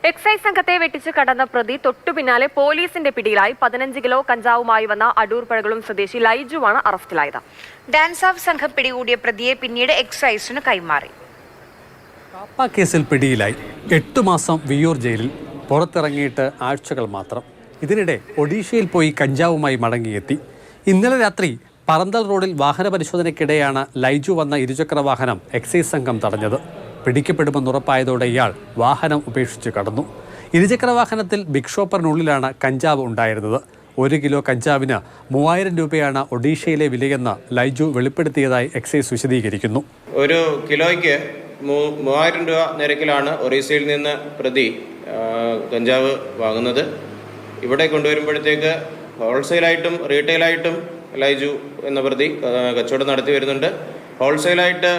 Excise സംഘത്തെ വെട്ടിച്ചു കടന്ന പ്രതി തൊട്ടു പിന്നാലെ പോലീസിന്റെ പിടിയിലായി. 15 കിലോ കഞ്ചാവുമായി വന്ന അടൂർ പഴകുളം സ്വദേശി ലൈജുവാണ് അറസ്റ്റിലായത്. ഡാൻസ് ഓഫ് സംഘം പിടികൂടിയ പ്രതിയെ പിന്നീട് എക്സൈസിന് കൈമാറി. കാപ്പ കേസിൽ പിടിയിലായി 8 മാസം വിയ്യൂർ ജയിലിൽ. പുറത്തിറങ്ങിയിട്ട് ആഴ്ചകൾ മാത്രം. ഇതിനിടെ ഒഡീഷയിൽ പോയി കഞ്ചാവുമായി മടങ്ങിയെത്തി. ഇന്നലെ രാത്രി പറന്തൽ റോഡിൽ വാഹന പരിശോധനയ്ക്കിടെയാണ് ലൈജു വന്ന ഇരുചക്ര വാഹനം എക്സൈസ് സംഘം തടഞ്ഞത്. പിടിക്കപ്പെടുമെന്നുറപ്പായതോടെ ഇയാൾ വാഹനം ഉപേക്ഷിച്ച് കടന്നു. ഇരുചക്ര വാഹനത്തിൽ ബിഗ് ഷോപ്പറിനുള്ളിലാണ് കഞ്ചാവ് ഉണ്ടായിരുന്നത്. 1 കിലോ കഞ്ചാവിന് 3000 രൂപയാണ് ഒഡീഷയിലെ വിലയെന്ന് ലൈജു വെളിപ്പെടുത്തിയതായി എക്സൈസ് വിശദീകരിക്കുന്നു. 1 കിലോയ്ക്ക് 3000 രൂപ നിരക്കിലാണ് ഒറീസയിൽ നിന്ന് പ്രതി കഞ്ചാവ് വാങ്ങുന്നത്. ഇവിടെ കൊണ്ടുവരുമ്പോഴത്തേക്ക് ഹോൾസെയിലായിട്ടും റീറ്റെയിലായിട്ടും ലൈജു എന്ന പ്രതി കച്ചവടം നടത്തി വരുന്നുണ്ട്. ഹോൾസെയിലായിട്ട്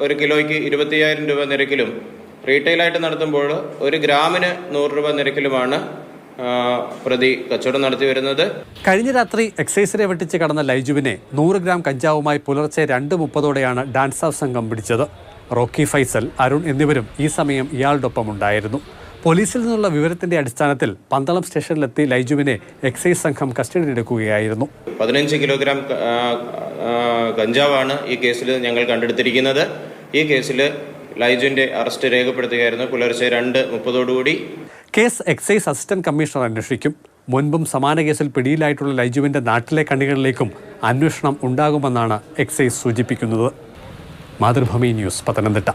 1 കിലോയ്ക്ക് 25,000 രൂപ നിരക്കിലും റീറ്റെയിലായിട്ട് നടത്തുമ്പോൾ 1 ഗ്രാമിന് 100 രൂപ നിരക്കിലുമാണ് പ്രതി കച്ചവടം നടത്തി വരുന്നത്. കഴിഞ്ഞ രാത്രി എക്സൈസിനെ വെട്ടിച്ച് കടന്ന ലൈജുവിനെ 100 ഗ്രാം കഞ്ചാവുമായി പുലർച്ചെ 2:30 ഡാൻസ് ഓഫ് സംഘം പിടിച്ചത്. റോക്കി ഫൈസൽ, അരുൺ എന്നിവരും ഈ സമയം ഇയാളുടെ ഉണ്ടായിരുന്നു. പോലീസിൽ നിന്നുള്ള വിവരത്തിന്റെ അടിസ്ഥാനത്തിൽ പന്തളം സ്റ്റേഷനിലെത്തി ലൈജുവിനെ എക്സൈസ് സംഘം കസ്റ്റഡിയിലെടുക്കുകയായിരുന്നു. 15 കിലോഗ്രാം കഞ്ചാവാണ് ഈ കേസിൽ ഞങ്ങൾ കണ്ടെടുത്തിരിക്കുന്നത്. ഈ കേസിൽ ലൈജുവിന്റെ അറസ്റ്റ് രേഖപ്പെടുത്തുകയായിരുന്നു. പുലർച്ചെ 2:30 കേസ് എക്സൈസ് അസിസ്റ്റന്റ് കമ്മീഷണർ അന്വേഷിക്കും. മുൻപും സമാന കേസിൽ പിടിയിലായിട്ടുള്ള ലൈജുവിന്റെ നാട്ടിലെ കണ്ണികളിലേക്കും അന്വേഷണം ഉണ്ടാകുമെന്നാണ് എക്സൈസ് സൂചിപ്പിക്കുന്നത്. മാതൃഭൂമി ന്യൂസ്, പത്തനംതിട്ട.